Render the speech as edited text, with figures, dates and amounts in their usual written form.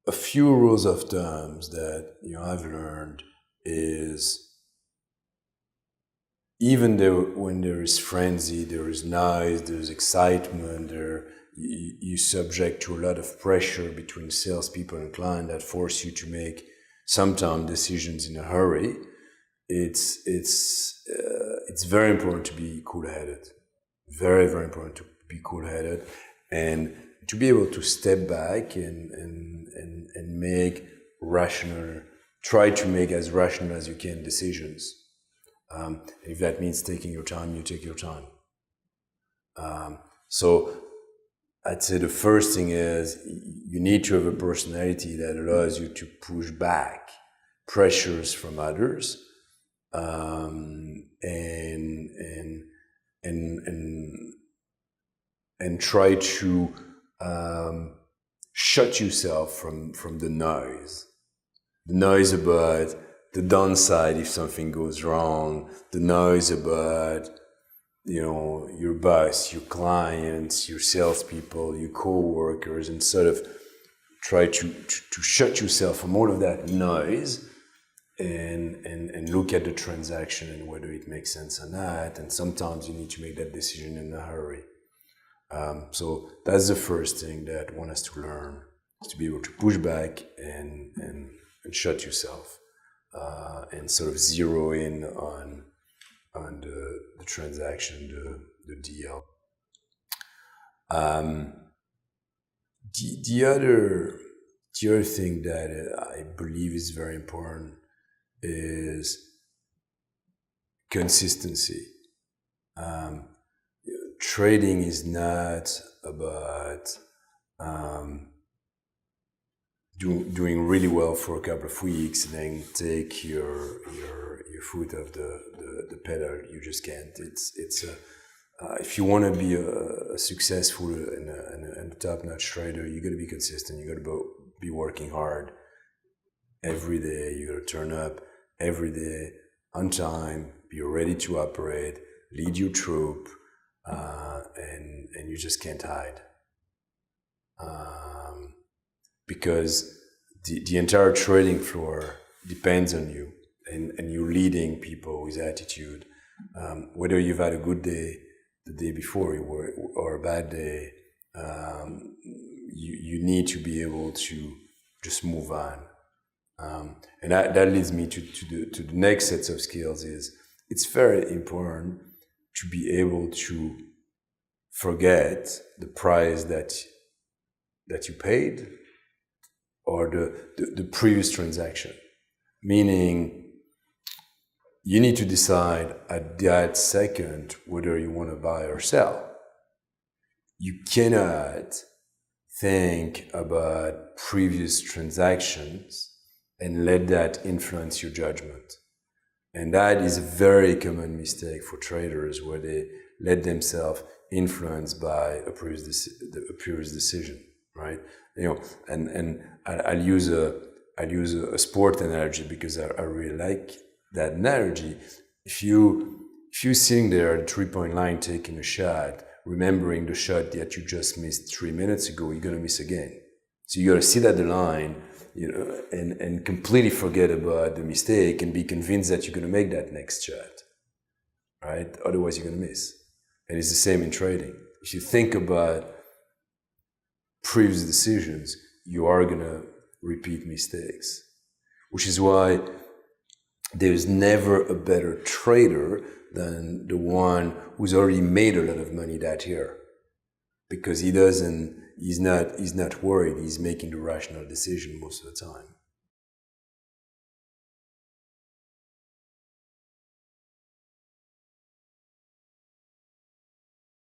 a few rules of thumbs that I've learned is, even though when there is frenzy, there is noise, there's excitement, you subject to a lot of pressure between salespeople and client that force you to make sometimes decisions in a hurry. It's very important to be cool-headed. Very, very important to be cool-headed and to be able to step back and try to make as rational as you can decisions. If that means taking your time, you take your time. So I'd say the first thing is you need to have a personality that allows you to push back pressures from others, and try to shut yourself from the noise about the downside if something goes wrong, the noise about your boss, your clients, your salespeople, your co-workers, and sort of try to shut yourself from all of that noise and look at the transaction and whether it makes sense or not. And sometimes you need to make that decision in a hurry. So that's the first thing that one has to learn, is to be able to push back and shut yourself, and sort of zero in on the transaction, the deal. The other thing that I believe is very important is consistency. Trading is not about doing really well for a couple of weeks and then take your foot off the pedal. You just can't. It's if you want to be a successful and a top-notch trader, you got to be consistent. You got to be working hard every day. You got to turn up every day on time. Be ready to operate. Lead your troop, and you just can't hide. Because the entire trading floor depends on you, and you're leading people with attitude. Whether you've had a good day the day before or a bad day, you need to be able to just move on. And that leads me to the next sets of skills. It's very important to be able to forget the price that you paid, or the previous transaction. Meaning, you need to decide at that second whether you want to buy or sell. You cannot think about previous transactions and let that influence your judgment. And that is a very common mistake for traders, where they let themselves influence by a previous decision, right? And I'll use a sport analogy because I really like that analogy. If you're sitting there at the 3-point line taking a shot, remembering the shot that you just missed 3 minutes ago, you're gonna miss again. So you gotta sit at the line, and completely forget about the mistake and be convinced that you're gonna make that next shot, right? Otherwise, you're gonna miss. And it's the same in trading. If you think about previous decisions, you are gonna repeat mistakes, which is why there's never a better trader than the one who's already made a lot of money that year, because he's not worried. He's making the rational decision most of the time.